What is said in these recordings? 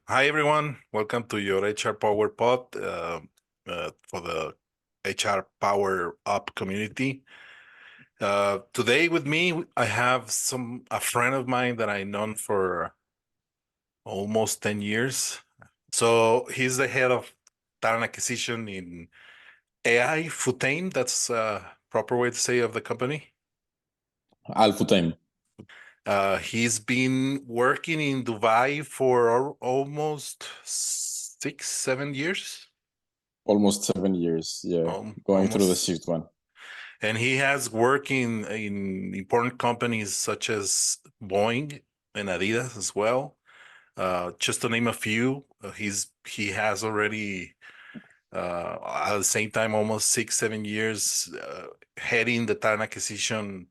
Hi everyone. Welcome to your HRPower POD for the HR Power Up community. Today with me, I have a friend of mine that I known for almost 10 years. So he's the head of talent acquisition in AI Futain. That's a proper way to say of the company. Alpha time. He's been working in Dubai for almost 6, 7 years. Almost 7 years. Yeah. Going through the Almost. sixth one. And he has worked in important companies such as Boeing and Adidas as well. Just to name a few, he has already at the same time almost 6, 7 years heading the talent acquisition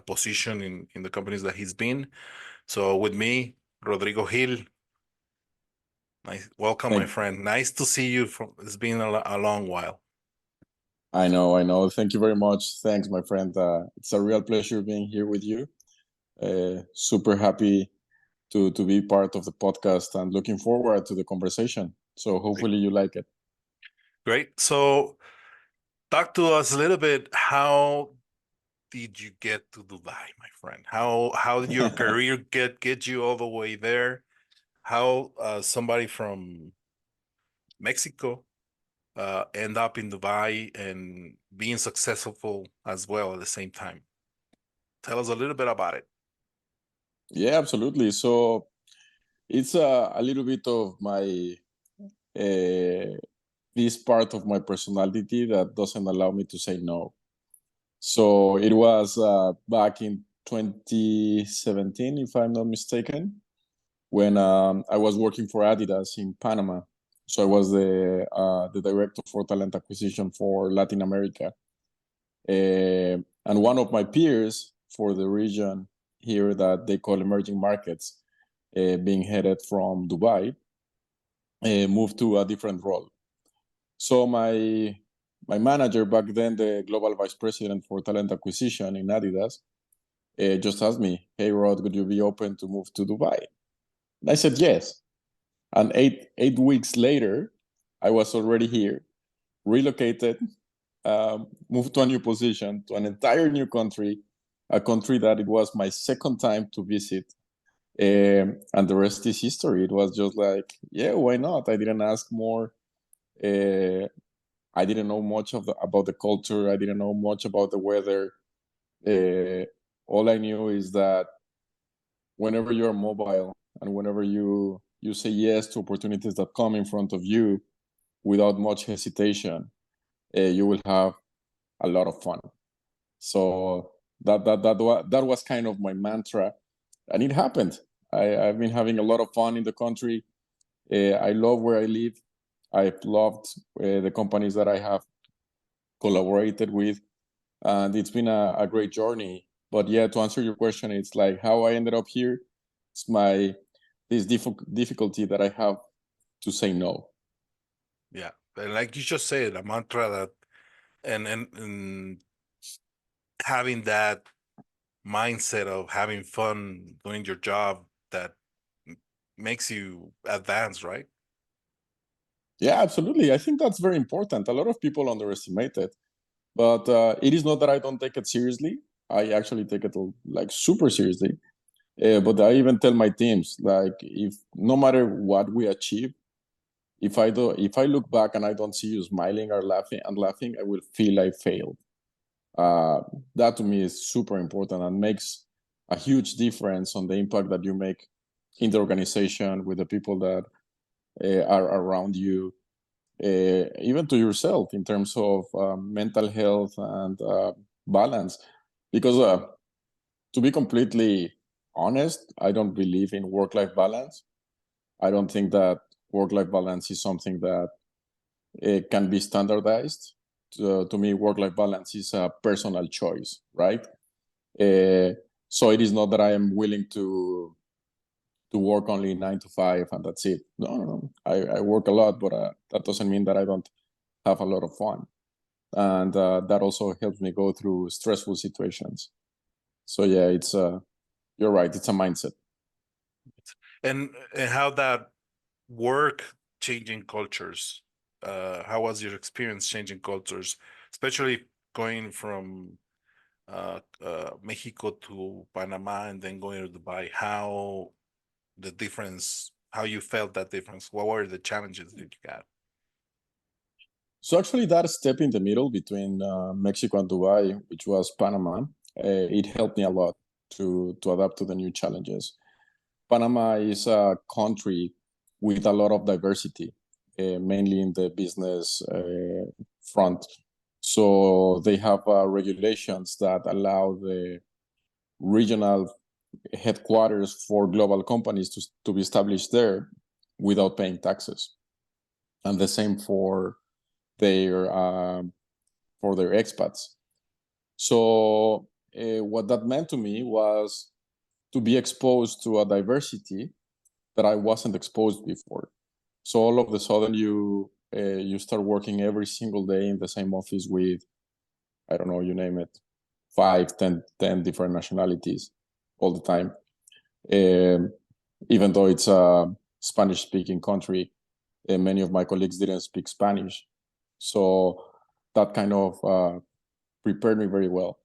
position in the companies that he's been. So with me, Rodrigo Gill. Nice, welcome, my Thank friend. Nice to see you. It's been a long while. I know. Thank you very much. Thanks, my friend. It's a real pleasure being here with you. Super happy to be part of the podcast and looking forward to the conversation. So hopefully you like it. Great. So talk to us a little bit. How did you get to Dubai, my friend? How did your career get you all the way there? How somebody from Mexico end up in Dubai and being successful as well at the same time? Tell us a little bit about it. Yeah, absolutely. So it's a little bit of my this part of my personality that doesn't allow me to say no. So it was back in 2017, if I'm not mistaken, when I was working for Adidas in Panama. So I was the director for talent acquisition for Latin America. And one of my peers for the region here that they call emerging markets, being headed from Dubai, moved to a different role. So my manager back then, the global vice president for talent acquisition in Adidas, just asked me, "Hey Rod, would you be open to move to Dubai?" And I said yes. And eight weeks later, I was already here, relocated, moved to a new position, to an entire new country, a country that it was my second time to visit. And the rest is history. It was just like, yeah, why not? I didn't ask more. I didn't know much about the culture. I didn't know much about the weather. All I knew is that whenever you're mobile and whenever you say yes to opportunities that come in front of you without much hesitation, you will have a lot of fun. So that was kind of my mantra, and it happened. I've been having a lot of fun in the country. I love where I live. I've loved the companies that I have collaborated with, and it's been a great journey. But yeah, to answer your question, it's like how I ended up here. It's this difficulty that I have to say no. Yeah, and like you just said, a mantra that and having that mindset of having fun doing your job that makes you advance, right? Yeah, absolutely. I think that's very important. A lot of people underestimate it, but it is not that I don't take it seriously. I actually take it like super seriously. But I even tell my teams, like, if no matter what we achieve, if I look back and I don't see you smiling or laughing, I will feel I failed. That to me is super important and makes a huge difference on the impact that you make in the organization with the people that are around you, even to yourself in terms of mental health and balance. Because to be completely honest, I don't believe in work-life balance. I don't think that work-life balance is something that can be standardized. To me, work-life balance is a personal choice, right? Uh, so it is not that I am willing to work only 9 to 5 and that's it. No. I work a lot, but that doesn't mean that I don't have a lot of fun, and that also helps me go through stressful situations. So yeah, you're right. It's a mindset. And how that work changing cultures? How was your experience changing cultures, especially going from Mexico to Panama and then going to Dubai? How the difference? How you felt that difference? What were the challenges that you got? So actually, that step in the middle between Mexico and Dubai, which was Panama, it helped me a lot to adapt to the new challenges. Panama is a country with a lot of diversity, mainly in the business front. So they have regulations that allow the regional headquarters for global companies to be established there without paying taxes, and the same their for their expats. So what that meant to me was to be exposed to a diversity that I wasn't exposed before. So all of a sudden you start working every single day in the same office with, I don't know, you name it, 5, 10 different nationalities all the time. Even though it's a Spanish speaking country, many of my colleagues didn't speak Spanish. So that kind of prepared me very well.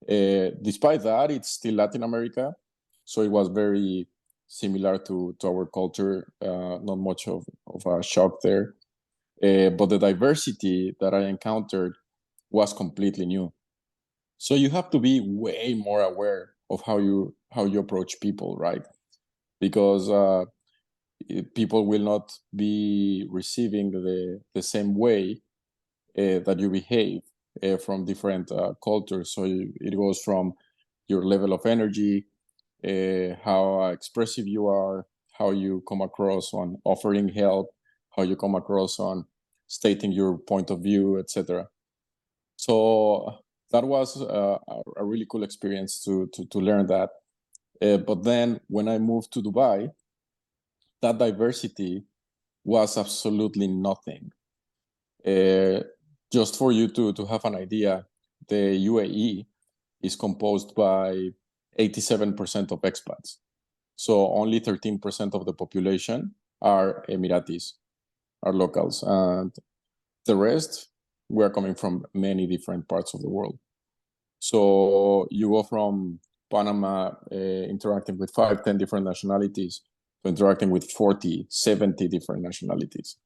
Despite that, it's still Latin America. So it was very similar to our culture, not much of a shock there. But the diversity that I encountered was completely new. So you have to be way more aware of how you approach people, right? Because people will not be receiving the same way that you behave from different cultures. So it goes from your level of energy, how expressive you are, how you come across on offering help, how you come across on stating your point of view, etc. So that was a really cool experience to learn that. But then when I moved to Dubai, that diversity was absolutely nothing. Just for you to have an idea, the UAE is composed by 87% of expats. So only 13% of the population are Emiratis, are locals. And the rest, we're coming from many different parts of the world. So you go from Panama interacting with 5, 10 different nationalities to interacting with 40, 70 different nationalities,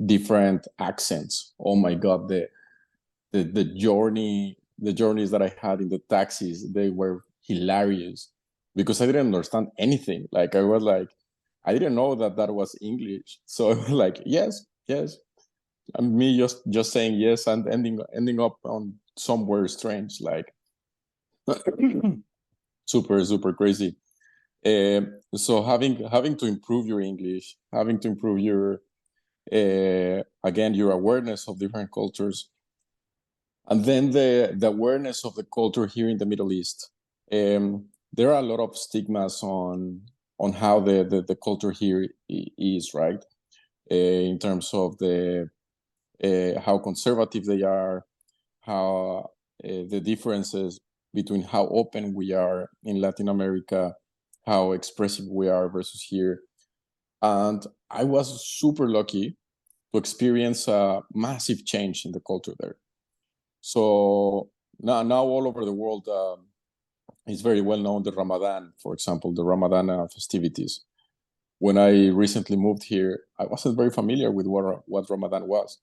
different accents. Oh my God, the journeys that I had in the taxis, they were hilarious because I didn't understand anything. Like I was like, I didn't know that was English. So like, yes, yes. And me just saying yes and ending up on somewhere strange, like super crazy. So having to improve your English, having to improve your again your awareness of different cultures, and then the awareness of the culture here in the Middle East. There are a lot of stigmas on how the culture here is, right? In terms of the how conservative they are, how the differences between how open we are in Latin America, how expressive we are versus here. And I was super lucky to experience a massive change in the culture there. So now all over the world, it's very well known the Ramadan, for example, the Ramadan festivities. When I recently moved here, I wasn't very familiar with what Ramadan was.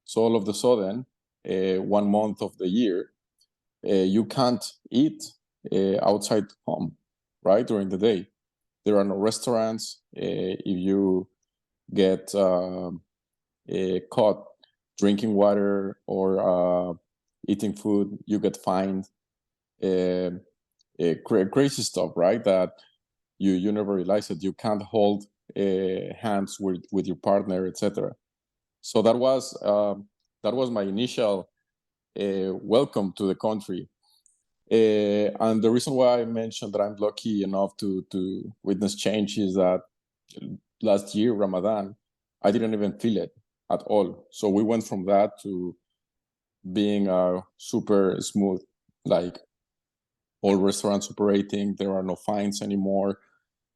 So all of a sudden, 1 month of the year, you can't eat outside home, right, during the day. There are no restaurants. If you get caught drinking water or eating food, you get fined. Crazy stuff, right? That you never realize that you can't hold hands with your partner, etc. So that was my initial welcome to the country. And the reason why I mentioned that I'm lucky enough to witness change is that last year, Ramadan, I didn't even feel it at all. So we went from that to being super smooth, like all restaurants operating. There are no fines anymore.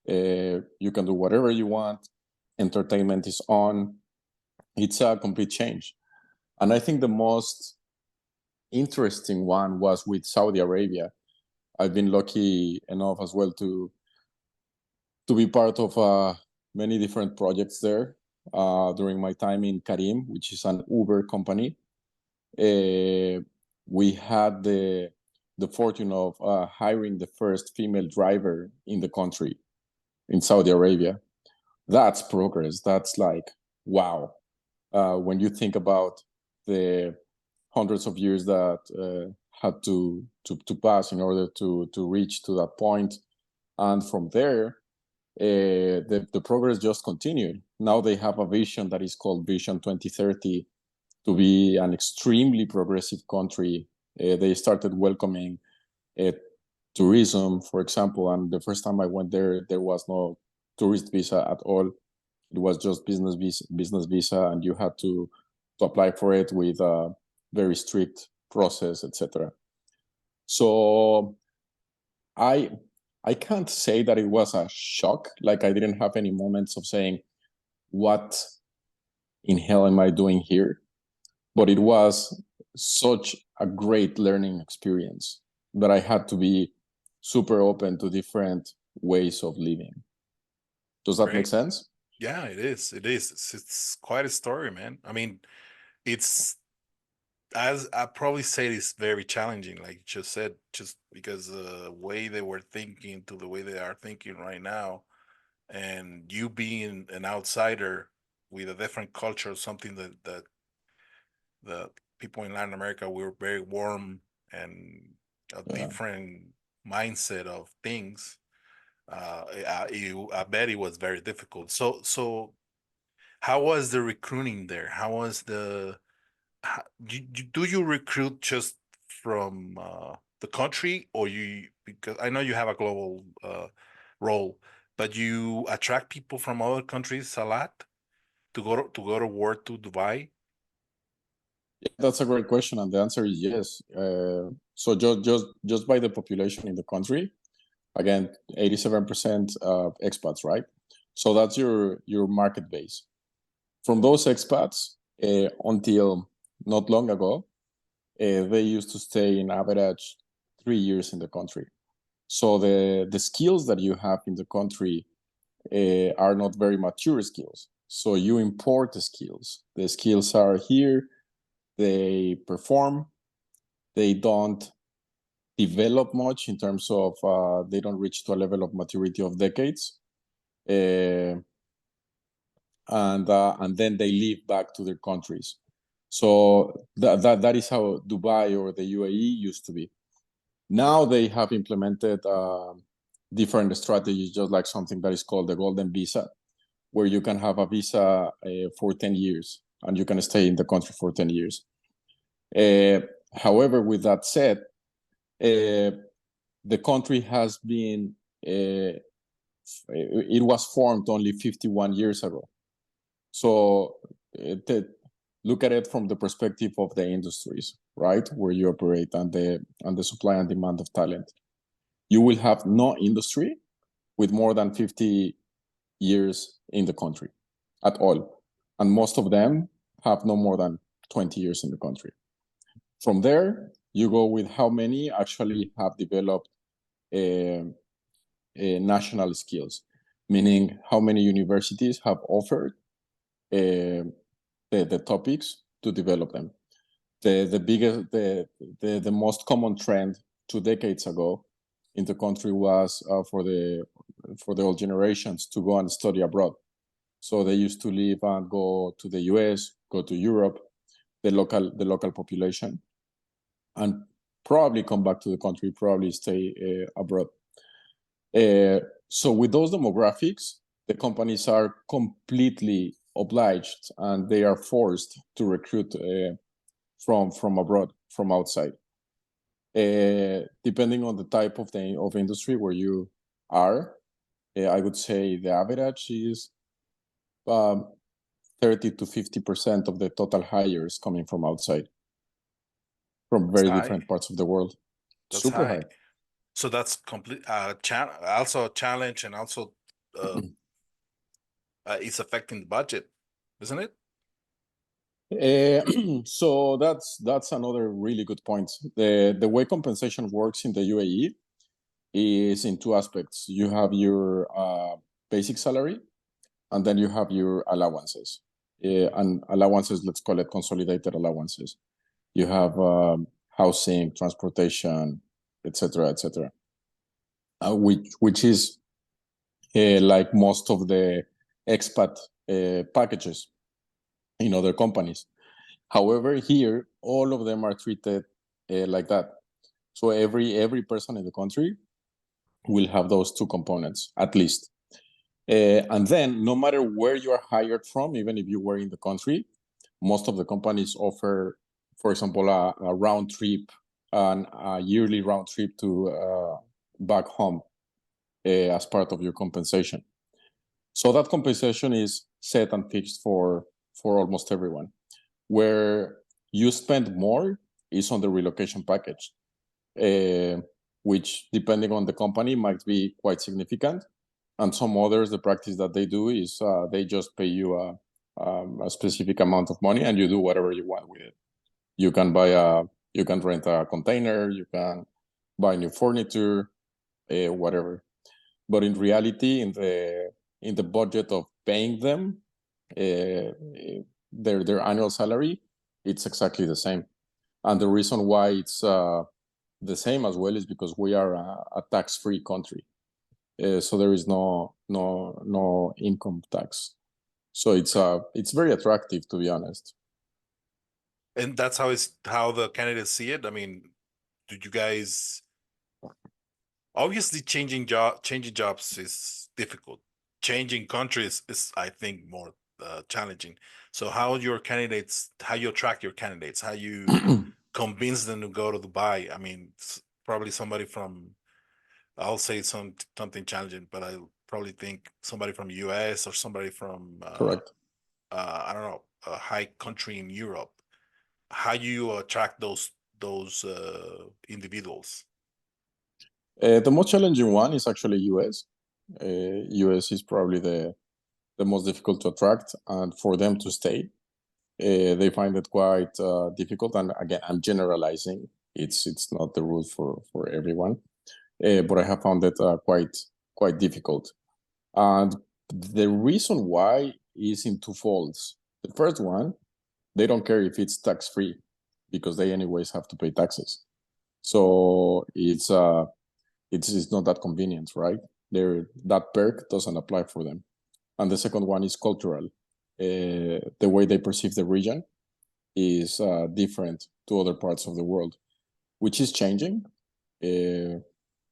You can do whatever you want. entertainment is on. It's a complete change. And I think the most interesting one was with Saudi Arabia. I've been lucky enough as well to be part of many different projects there during my time in Karim, which is an Uber company. We had the fortune of hiring the first female driver in the country, in Saudi Arabia. That's progress. That's like, wow. When you think about the hundreds of years that had to pass in order to reach to that point. And from there, the progress just continued. Now they have a vision that is called Vision 2030 to be an extremely progressive country. They started welcoming tourism, for example, and the first time I went there was no tourist visa at all. It was just business visa, and you had to apply for it with a very strict process, etc. So I can't say that it was a shock. Like, I didn't have any moments of saying, what in hell am I doing here? But it was such a great learning experience that I had to be super open to different ways of living. Does that make Great. sense? Yeah, it is. It is. It's quite a story, man. I mean, it's, as I probably say, it's very challenging, like you just said, just because the way they were thinking to the way they are thinking right now, and you being an outsider with a different culture, something that the people in Latin America were very warm and a Yeah. different mindset of things. I bet it was very difficult. So how was the recruiting there? How was do you recruit just from the country, or you, because I know you have a global role, but you attract people from other countries a lot to go to work to Dubai? Yeah, that's a great question, and the answer is yes. So just by the population in the country, again, 87% of expats, right? So that's your market base. From those expats, until not long ago, they used to stay in average 3 years in the country. So the skills that you have in the country are not very mature skills. So you import the skills. The skills are here, they perform, they don't develop much in terms of they don't reach to a level of maturity of decades. And then they leave back to their countries. So that is how Dubai or the UAE used to be. Now they have implemented different strategies, just like something that is called the golden visa, where you can have a visa for 10 years and you can stay in the country for 10 years. However, with that said, the country has been, it was formed only 51 years ago. So look at it from the perspective of the industries, right, where you operate, and the supply and demand of talent. You will have no industry with more than 50 years in the country at all. And most of them have no more than 20 years in the country. From there, you go with how many actually have developed national skills, meaning how many universities have offered the topics to develop them. The most common trend 2 decades ago in the country was for the old generations to go and study abroad. So they used to leave and go to the US, go to Europe, the local population, and probably come back to the country, probably stay abroad. So with those demographics, the companies are completely obliged and they are forced to recruit from abroad, from outside. Depending on the type of industry where you are, I would say the average is 30 to 50% of the total hires coming from outside, from That's very high. different parts of the world. That's Super high. high. So that's complete also a challenge, and also it's affecting the budget, isn't it? So that's another really good point. The way compensation works in the UAE is in two aspects. You have your basic salary, and then you have your allowances. And allowances, let's call it consolidated allowances. You have housing, transportation, etc., etc., which is like most of the expat packages in other companies. However, here all of them are treated like that. So every person in the country will have those two components at least. And then no matter where you are hired from, even if you were in the country, most of the companies offer, for example, a round trip, and a yearly round trip to back home as part of your compensation. So that compensation is set and fixed for almost everyone. Where you spend more is on the relocation package, which depending on the company might be quite significant. And some others, the practice that they do is they just pay you a specific amount of money, and you do whatever you want with it. You can you can rent a container, you can buy new furniture, whatever. But in reality, in the budget of paying them their annual salary, it's exactly the same. And the reason why it's the same as well is because we are a tax-free country. So there is no income tax. So it's very attractive, to be honest. And that's how the candidates see it. I mean, do you guys obviously changing jobs is difficult. Changing countries is, I think, more challenging. So how you attract your candidates, how you convince them to go to Dubai? I mean, probably somebody from, I'll say something challenging, but I probably think somebody from US or somebody from Correct. I don't know, a high country in Europe. How you attract those individuals? The most challenging one is actually US. US is probably the most difficult to attract, and for them to stay, they find it quite difficult. And again, I'm generalizing. It's not the rule for everyone, but I have found it quite difficult. And the reason why is in two folds. The first one, they don't care if it's tax free because they anyways have to pay taxes. So it's not that convenient, right? That perk doesn't apply for them. And the second one is cultural. The way they perceive the region is different to other parts of the world, which is changing. The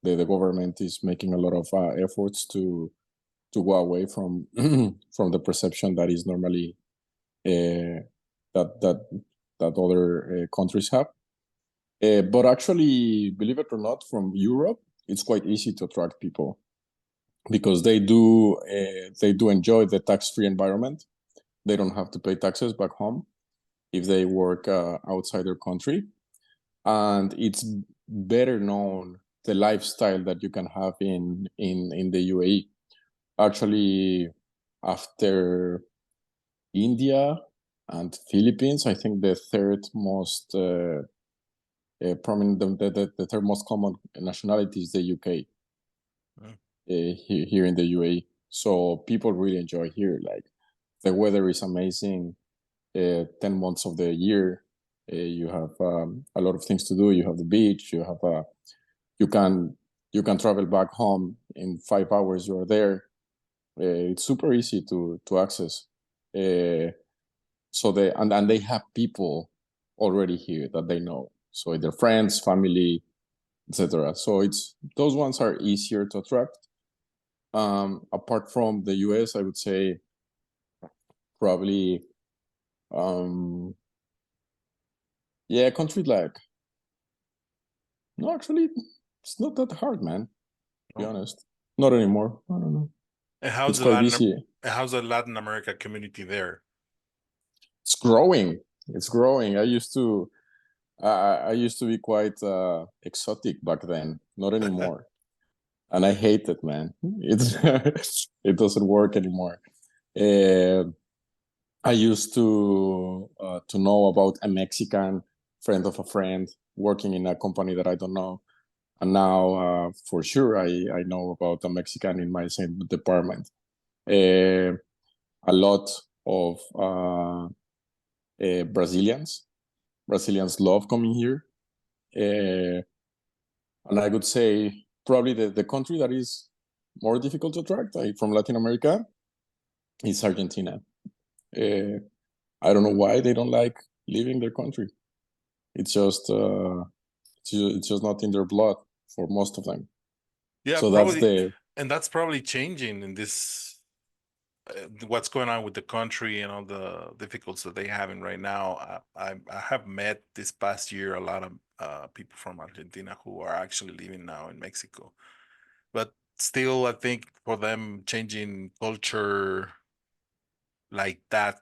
government is making a lot of efforts to go away from from the perception that is normally that other countries have. But actually, believe it or not, from Europe, it's quite easy to attract people because they do enjoy the tax-free environment. They don't have to pay taxes back home if they work outside their country, and it's better known the lifestyle that you can have in the UAE. Actually, after India and Philippines, I think the third most prominent, the third most common nationality is the UK. Mm. Here in the UAE. So people really enjoy here. Like the weather is amazing. 10 months of the year, you have a lot of things to do. You have the beach. You have you can travel back home in 5 hours. You are there. It's super easy to access. So they have people already here that they know. So their friends, family, etc. So it's those ones are easier to attract. Apart from the US, I would say probably, yeah, countries like, no, actually, it's not that hard, man, to be No? honest. Not anymore. I don't know. And It's quite easy. How's the Latin America community there? It's growing. It's growing. I used to be quite exotic back then. Not anymore. And I hate it, man. It's it doesn't work anymore. I used to know about a Mexican friend of a friend working in a company that I don't know, and now for sure I know about a Mexican in my same department. A lot of Brazilians love coming here, and I would say probably the country that is more difficult to attract from Latin America is Argentina. I don't know why they don't like leaving their country. It's just it's just not in their blood for most of them. Yeah, So that's probably, the and that's probably changing in this what's going on with the country and all the difficulties that they having right now. I have met this past year a lot of people from Argentina who are actually living now in Mexico, but still, I think for them changing culture like that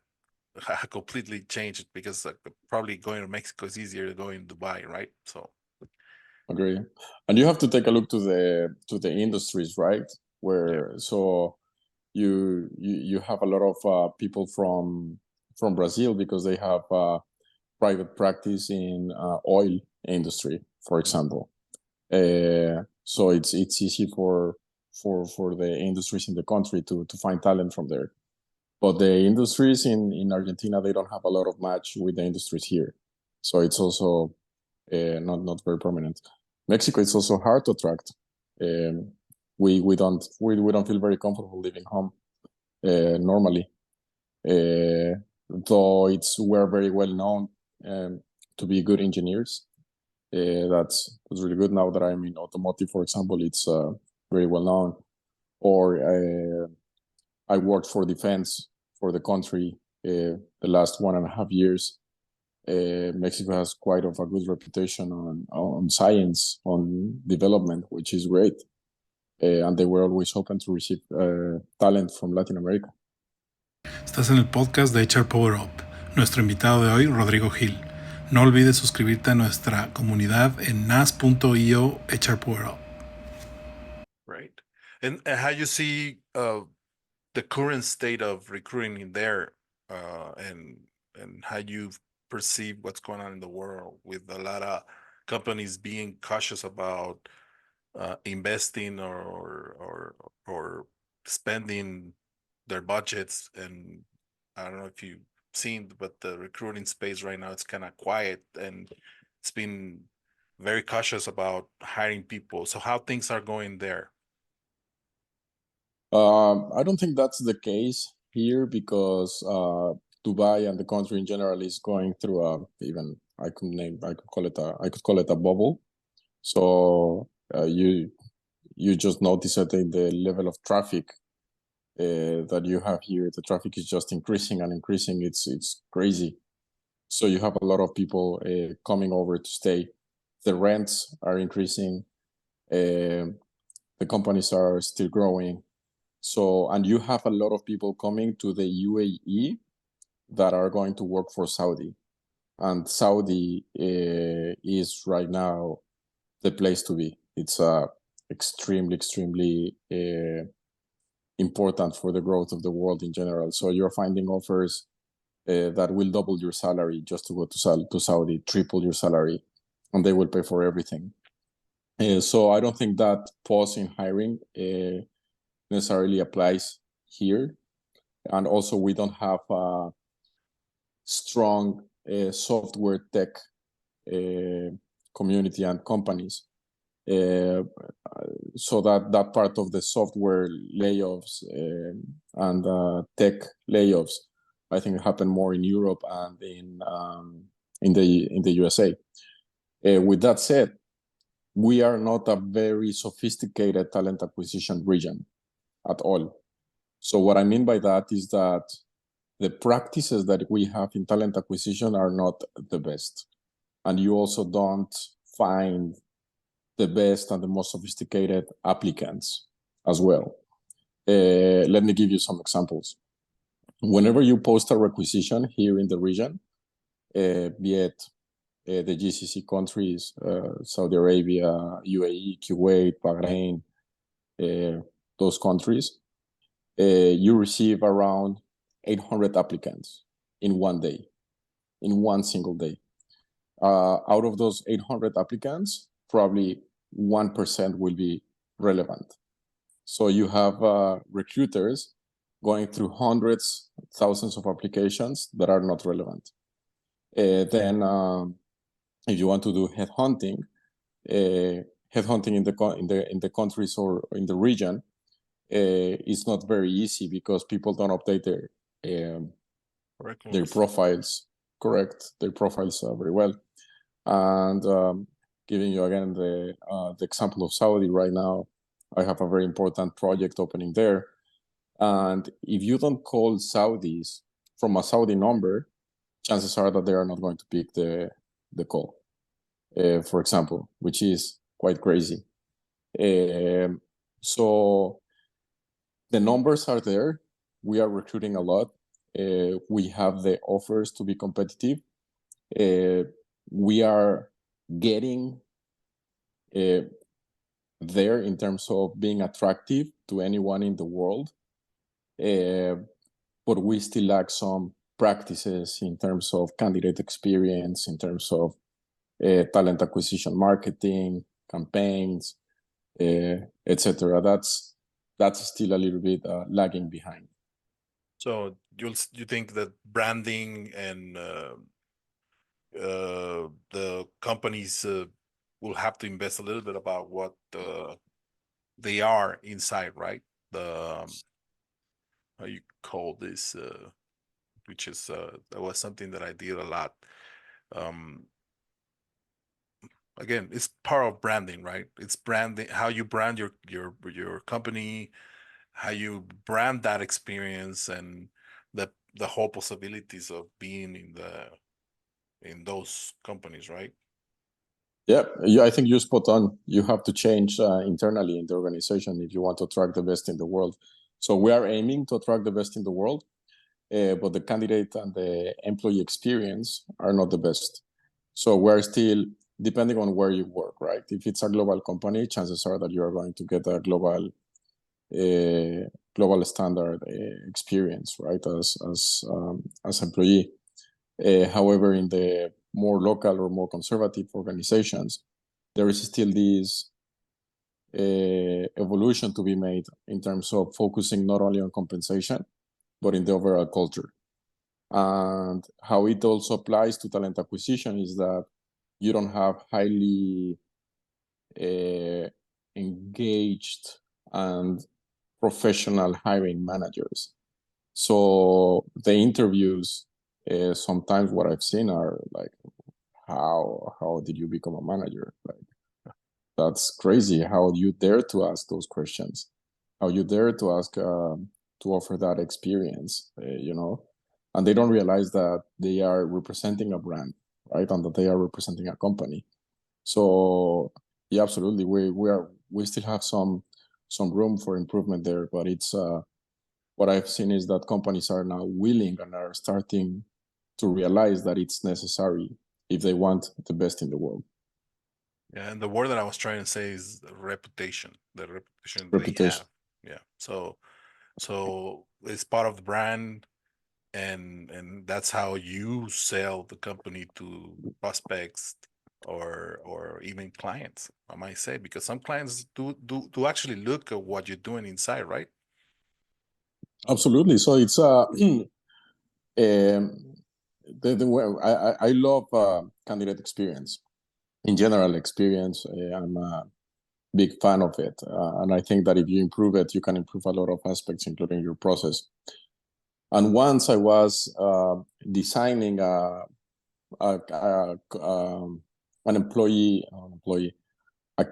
completely changed because like, probably going to Mexico is easier than going to Dubai, right? So agree. And you have to take a look to the industries, right? yeah, Where so you have a lot of people from Brazil because they have private practice in oil industry, for example. So it's easy for the industries in the country to find talent from there. But the industries in Argentina, they don't have a lot of match with the industries here. So it's also not very prominent. Mexico is also hard to attract. Um, we don't feel very comfortable living home normally. Though we're very well known to be good engineers. That's really good. Now that I'm in automotive, for example, it's very well known. Or I worked for defense for the country the last 1.5 years. Mexico has quite of a good reputation on science, on development, which is great. And they were always open to receive talent from Latin America. Estás en el podcast de HRPower Up. Nuestro invitado de hoy, Rodrigo Gill. No olvides suscribirte a nuestra comunidad en nas.io HRPower Up. right. And how you see the current state of recruiting in there, and how you perceive what's going on in the world with a lot of companies being cautious about investing or spending their budgets. And I don't know if you've seen, but the recruiting space right now it's kind of quiet and it's been very cautious about hiring people. So how things are going there? I don't think that's the case here because Dubai and the country in general is going through I could call it a bubble. So you just notice that in the level of traffic that you have here, the traffic is just increasing and increasing. It's crazy. So you have a lot of people coming over to stay. The rents are increasing. The companies are still growing. So, and you have a lot of people coming to the UAE that are going to work for Saudi. And Saudi is right now the place to be. It's extremely important for the growth of the world in general. So you're finding offers that will double your salary just to go to Saudi, triple your salary, and they will pay for everything. So I don't think that pause in hiring necessarily applies here. And also, we don't have a strong software tech community and companies. So that part of the software layoffs and tech layoffs, I think, happen more in Europe and in the USA. With that said, we are not a very sophisticated talent acquisition region at all. So what I mean by that is that the practices that we have in talent acquisition are not the best. And you also don't find the best and the most sophisticated applicants as well. Let me give you some examples. Whenever you post a requisition here in the region, be it the GCC countries, Saudi Arabia, UAE, Kuwait, Bahrain, those countries, you receive around 800 applicants in one day, in one single day. Out of those 800 applicants, probably 1% will be relevant. So you have recruiters going through hundreds, thousands of applications that are not relevant. Then if you want to do headhunting in the countries or in the region is not very easy because people don't update their profiles very well. And giving you again the example of Saudi right now, I have a very important project opening there. And if you don't call Saudis from a Saudi number, chances are that they are not going to pick the call, for example, which is quite crazy. So the numbers are there. We are recruiting a lot. We have the offers to be competitive. We are getting there in terms of being attractive to anyone in the world. But we still lack some practices in terms of candidate experience, in terms of talent acquisition, marketing, campaigns, etc. That's still a little bit lagging behind. So you think that branding and the companies will have to invest a little bit about what they are inside, right? The how you call this, which is that was something that I did a lot. Again, it's part of branding, right? It's branding, how you brand your company, how you brand that experience, and the whole possibilities of being in those companies, right? Yeah, I think you're spot on. You have to change internally in the organization if you want to attract the best in the world. So we are aiming to attract the best in the world, but the candidate and the employee experience are not the best. So we're still, depending on where you work, right? If it's a global company, chances are that you are going to get a global standard experience, right, as employee. However, in the more local or more conservative organizations, there is still this evolution to be made in terms of focusing not only on compensation, but in the overall culture. And how it also applies to talent acquisition is that you don't have highly engaged and professional hiring managers. So the interviews, sometimes what I've seen are like, how did you become a manager? Like, that's crazy. How you dare to ask those questions? How you dare to ask to offer that experience? And they don't realize that they are representing a brand, right? And that they are representing a company. So yeah, absolutely. We still have some room for improvement there, but it's what I've seen is that companies are now willing and are starting to realize that it's necessary if they want the best in the world. Yeah, and the word that I was trying to say is reputation, the reputation they have. Yeah. So it's part of the brand, and that's how you sell the company to prospects or even clients, I might say, because some clients do actually look at what you're doing inside, right? Absolutely. So it's I love candidate experience. In general experience, I'm a big fan of it. And I think that if you improve it, you can improve a lot of aspects, including your process. And once I was designing a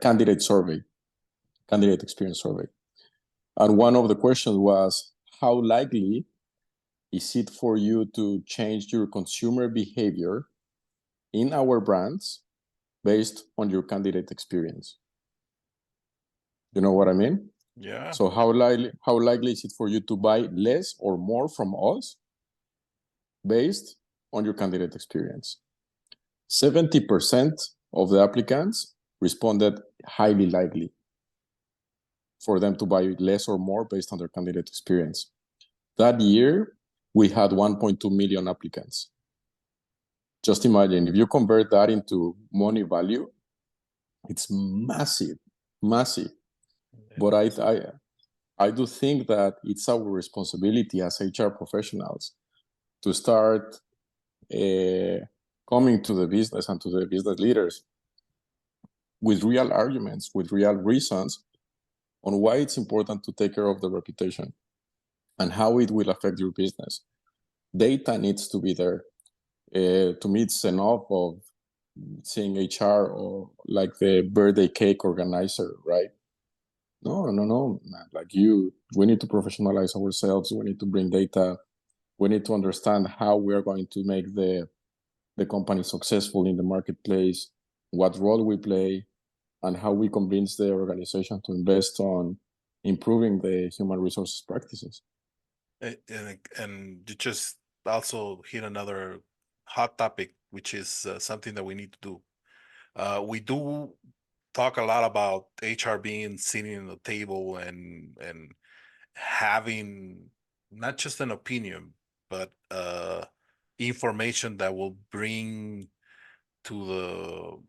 candidate experience survey. And one of the questions was, how likely is it for you to change your consumer behavior in our brands based on your candidate experience? You know what I mean? Yeah. So how likely is it for you to buy less or more from us based on your candidate experience? 70% of the applicants responded highly likely. for them to buy less or more based on their candidate experience. That year, we had 1.2 million applicants. Just imagine, if you convert that into money value, it's massive, massive. But I do think that it's our responsibility as HR professionals to start coming to the business and to the business leaders with real arguments, with real reasons on why it's important to take care of the reputation and how it will affect your business. Data needs to be there. To me, it's enough of seeing HR or like the birthday cake organizer, right? No, man. Like we need to professionalize ourselves. We need to bring data. We need to understand how we are going to make the company successful in the marketplace, what role we play, and how we convince the organization to invest on improving the human resources practices. And you just also hit another hot topic, which is something that we need to do. We do talk a lot about HR being sitting at the table and having not just an opinion, but information that will bring to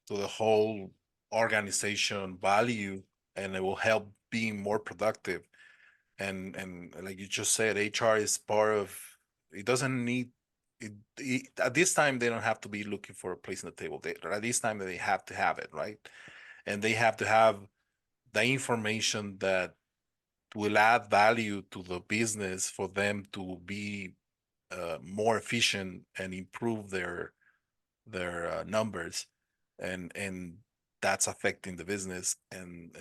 the whole organization value, and it will help being more productive. And like you just said, HR is part of it. Doesn't need it at this time. They don't have to be looking for a place on the table. At this time they have to have it, right? And they have to have the information that will add value to the business for them to be more efficient and improve their numbers, and that's affecting the business and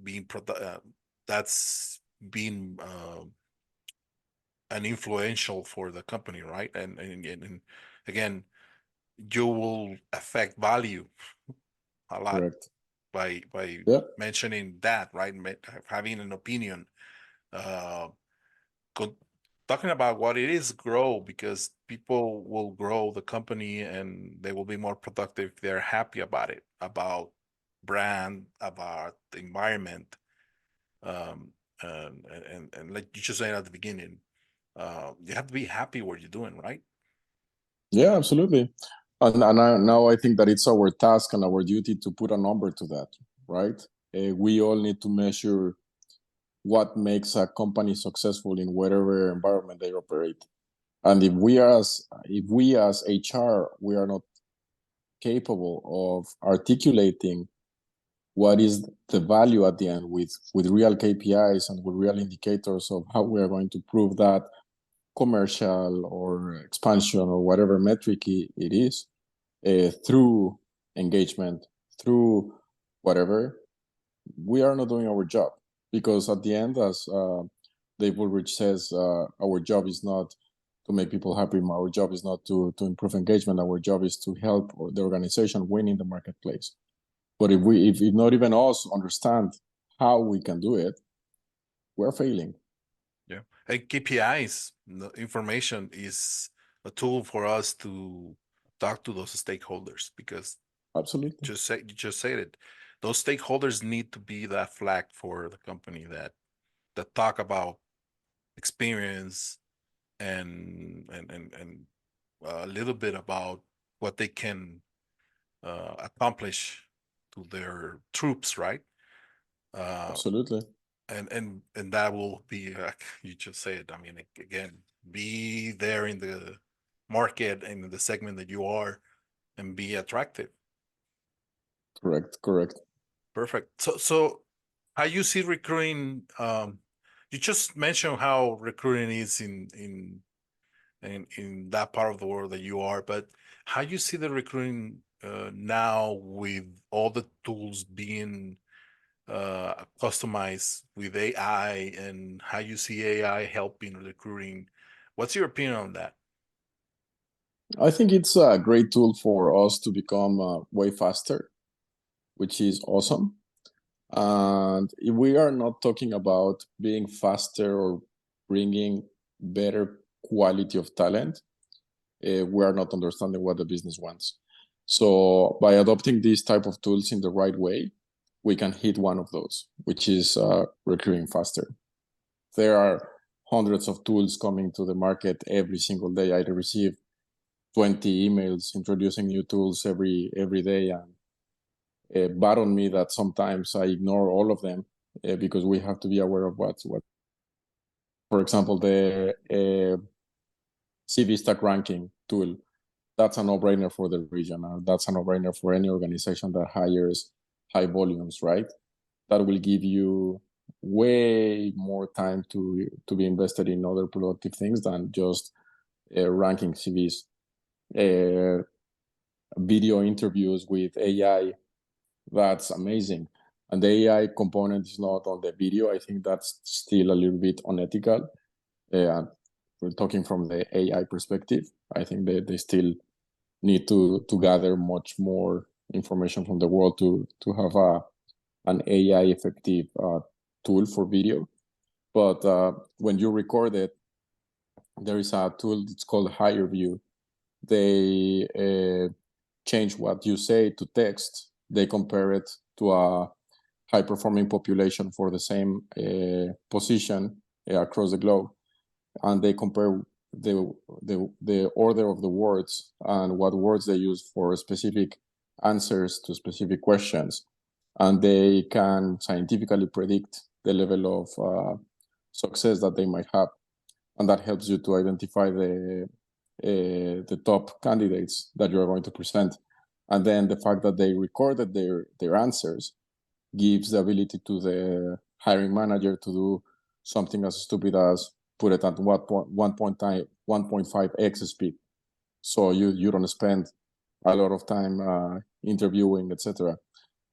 being that's being an influential for the company, right? And again, you will affect value a lot. Correct. by Yeah. mentioning that, right? Having an opinion, uh talking about what it is grow, because people will grow the company and they will be more productive if they're happy about it, about brand, about the environment. And like you just said at the beginning, you have to be happy what you're doing, right? Yeah, absolutely. And now I think that it's our task and our duty to put a number to that, right? We all need to measure what makes a company successful in whatever environment they operate. And if we as HR, we are not capable of articulating what is the value at the end with real KPIs and with real indicators of how we are going to prove that commercial or expansion or whatever metric it is, through engagement, through whatever, we are not doing our job. Because at the end, as Dave Woolrich says, our job is not to make people happy. Our job is not to improve engagement. Our job is to help the organization win in the marketplace. But if not even us understand how we can do it, we're failing. Yeah. And KPIs, the information is a tool for us to talk to those stakeholders, because Absolutely. you just said it. Those stakeholders need to be that flag for the company that talk about experience and a little bit about what they can accomplish to their troops, right? Absolutely. And that will be you just said. I mean, again, be there in the market and in the segment that you are, and be attractive. Correct. Perfect. So how you see recruiting? You just mentioned how recruiting is in that part of the world that you are, but how you see the recruiting now with all the tools being customized with AI, and how you see AI helping recruiting? What's your opinion on that? I think it's a great tool for us to become way faster, which is awesome. And if we are not talking about being faster or bringing better quality of talent, we are not understanding what the business wants. So by adopting these type of tools in the right way, we can hit one of those, which is recruiting faster. There are hundreds of tools coming to the market every single day. I receive 20 emails introducing new tools every day, and bad on me that sometimes I ignore all of them because we have to be aware of what. For example, the CV stack ranking tool, that's a no-brainer for the region. That's a no-brainer for any organization that hires high volumes, right? That will give you way more time to be invested in other productive things than just ranking CVs. Video interviews with AI, that's amazing. And the AI component is not on the video. I think that's still a little bit unethical. We're talking from the AI perspective. I think they still need to gather much more information from the world to have an AI effective tool for video. But when you record it, there is a tool that's called HireView. They change what you say to text. They compare it to a high performing population for the same position across the globe, and they compare the order of the words and what words they use for specific answers to specific questions, and they can scientifically predict the level of success that they might have, and that helps you to identify the top candidates that you are going to present. And then the fact that they recorded their answers gives the ability to the hiring manager to do something as stupid as put it at 1.5x speed, so you don't spend a lot of time interviewing, etc.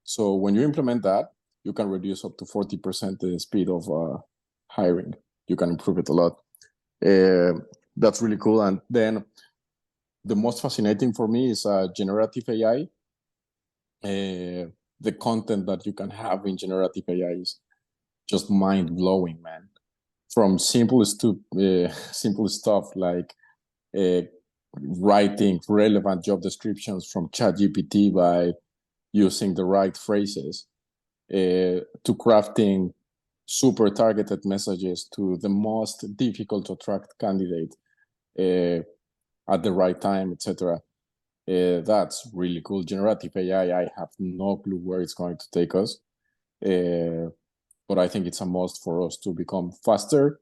So when you implement that, you can reduce up to 40% the speed of hiring. You can improve it a lot. That's really cool. And then the most fascinating for me is generative AI. The content that you can have in generative AI is just mind-blowing, man. From simple stuff like writing relevant job descriptions from ChatGPT by using the right phrases, to crafting super targeted messages to the most difficult to attract candidate at the right time, etc. That's really cool. Generative AI, I have no clue where it's going to take us, but I think it's a must for us to become faster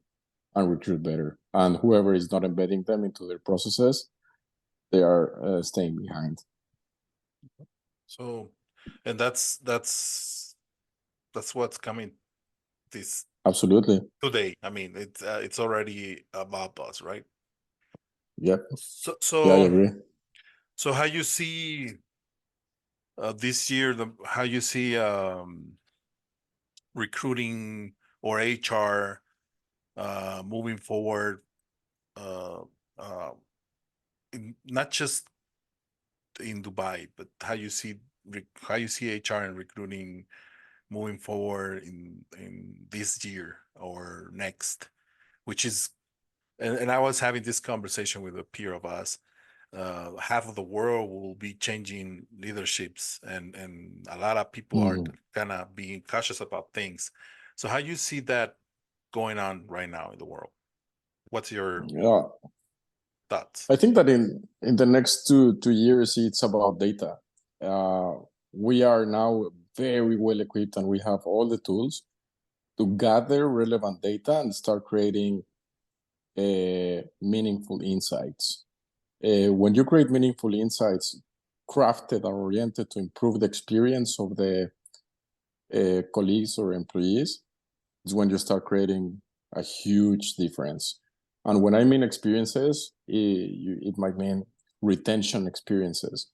and recruit better. And whoever is not embedding them into their processes, they are staying behind. So, and that's what's coming this Absolutely. today. I mean, it's already above us, right? Yep. So Yeah, I agree. So how you see this year, how you see recruiting or HR moving forward, uh, uh, not just in Dubai, but how you see HR and recruiting moving forward in this year or next, which is, and I was having this conversation with a peer of us. Half of the world will be changing leaderships, and a lot of people are kind of being cautious about things. So how you see that going on right now in the world? What's your thoughts? I think that in the next two years, it's about data. We are now very well equipped, and we have all the tools to gather relevant data and start creating meaningful insights. When you create meaningful insights crafted and oriented to improve the experience of the colleagues or employees, is when you start creating a huge difference. And when I mean experiences, it might mean retention experiences,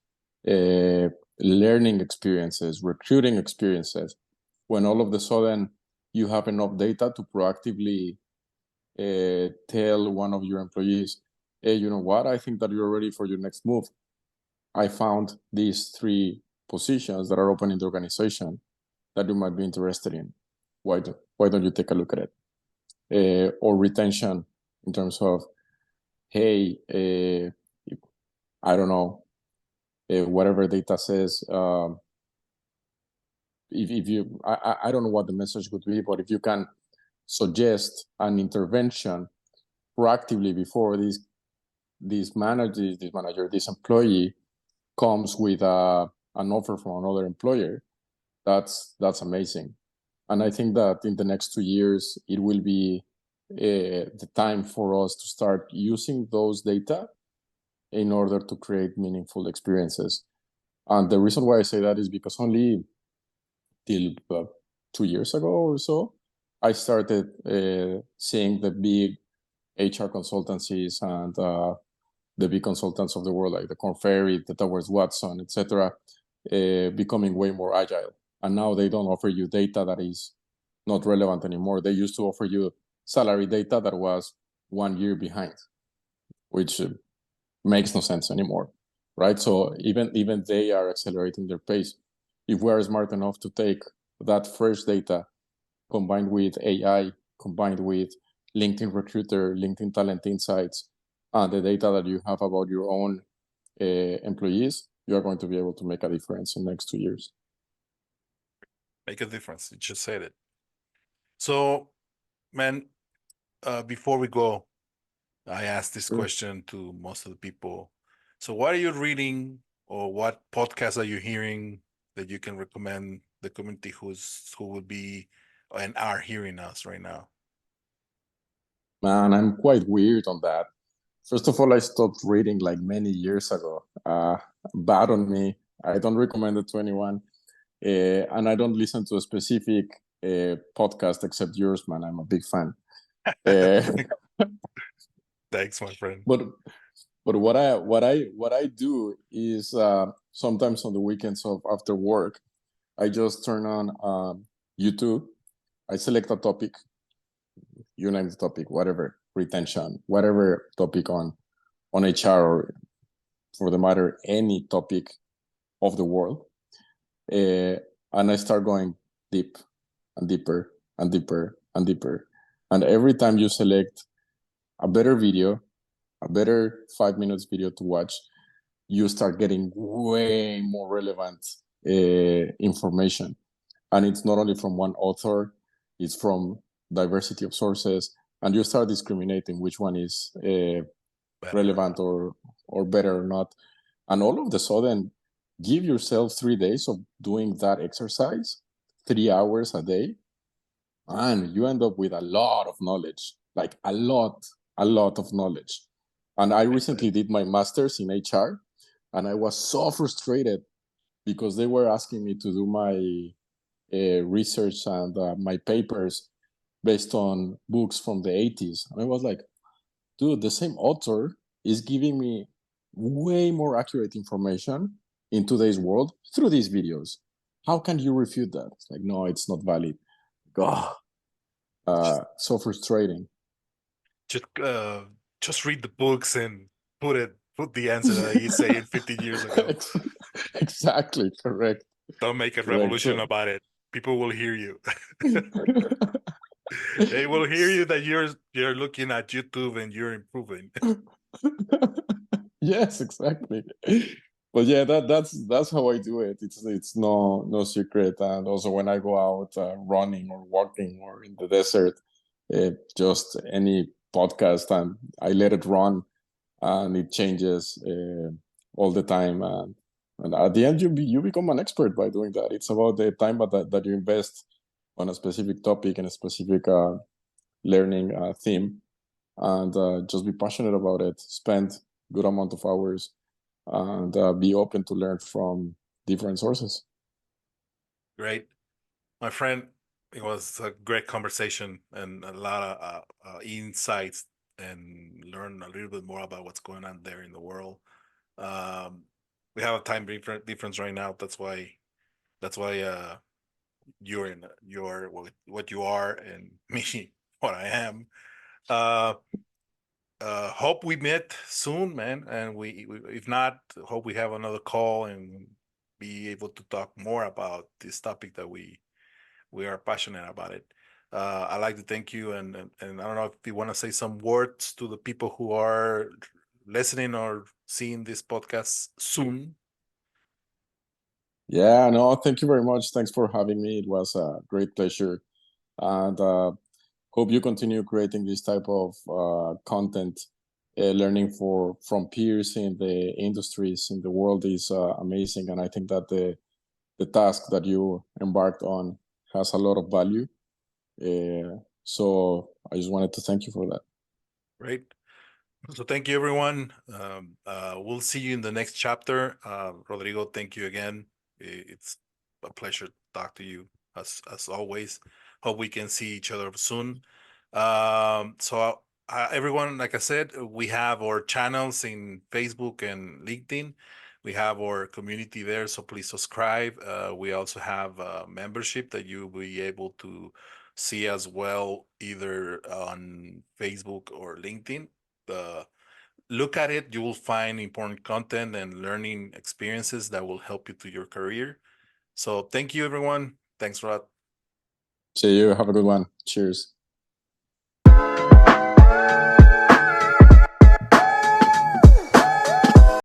learning experiences, recruiting experiences. When all of a sudden you have enough data to proactively tell one of your employees, hey, you know what? I think that you're ready for your next move. I found these 3 positions that are open in the organization that you might be interested in. Why don't you take a look at it? Or retention in terms of, hey, I don't know, whatever data says, if you, I don't know what the message would be, but if you can suggest an intervention proactively before this manager, this employee comes with an offer from another employer, that's amazing. And I think that in the next 2 years, it will be the time for us to start using those data in order to create meaningful experiences. And the reason why I say that is because only till 2 years ago or so, I started seeing the big HR consultancies and the big consultants of the world, like the Korn Ferry, the Towers Watson, etc., becoming way more agile. And now they don't offer you data that is not relevant anymore. They used to offer you salary data that was 1 year behind, which makes no sense anymore, right? So even they are accelerating their pace. If we are smart enough to take that fresh data combined with AI, combined with LinkedIn Recruiter, LinkedIn Talent Insights, and the data that you have about your own employees, you are going to be able to make a difference in the next 2 years. Make a difference. You just said it. So, man, before we go, I asked this Sure. question to most of the people. So what are you reading or what podcasts are you hearing that you can recommend the community who will be and are hearing us right now? Man, I'm quite weird on that. First of all, I stopped reading like many years ago. Bad on me. I don't recommend it to anyone. And I don't listen to a specific podcast except yours, man. I'm a big fan. Thanks, my friend. But what I do is sometimes on the weekends of after work, I just turn on YouTube. I select a topic, you name the topic, whatever, retention, whatever topic on HR, or for the matter, any topic of the world. And I start going deep and deeper and deeper and deeper. And every time you select a better video, a better 5 minutes video to watch, you start getting way more relevant information. And it's not only from one author, it's from diversity of sources. And you start discriminating which one is relevant or better or not. And all of a sudden, give yourself 3 days of doing that exercise, 3 hours a day, and you end up with a lot of knowledge, like a lot of knowledge. And I recently did my master's in HR, and I was so frustrated because they were asking me to do my research and my papers based on books from the 80s. And I was like, dude, the same author is giving me way more accurate information in today's world through these videos. How can you refute that? It's like, no, it's not valid. God, so frustrating. Just read the books and put the answer that you say in 50 years ago. Exactly, correct. Don't make a Correct. revolution about it. People will hear you. They will hear you that you're looking at YouTube and you're improving. Yes, exactly. But yeah, that's how I do it. It's no secret. And also when I go out running or walking or in the desert, just any podcast, and I let it run, and it changes all the time. And at the end, you become an expert by doing that. It's about the time that you invest on a specific topic and a specific learning theme, and just be passionate about it. Spend good amount of hours, and be open to learn from different sources. Great. My friend, it was a great conversation and a lot of insights, and learn a little bit more about what's going on there in the world. We have a time difference right now. That's why you're what you are, and me what I am. Hope we met soon, man. And we if not, hope we have another call and be able to talk more about this topic that we are passionate about it. I'd like to thank you, and I don't know if you want to say some words to the people who are listening or seeing this podcast soon. Yeah, no, thank you very much. Thanks for having me. It was a great pleasure. And hope you continue creating this type of content. Learning from peers in the industries in the world is amazing. And I think that the task that you embarked on has a lot of value. So I just wanted to thank you for that. Great. So thank you, everyone. We'll see you in the next chapter. Rodrigo, thank you again. It's a pleasure to talk to you as always. Hope we can see each other soon. So everyone, like I said, we have our channels in Facebook and LinkedIn. We have our community there, so please subscribe. We also have a membership that you'll be able to see as well, either on Facebook or LinkedIn. Look at it. You will find important content and learning experiences that will help you to your career. So thank you, everyone. Thanks, Rod. See you. Have a good one. Cheers.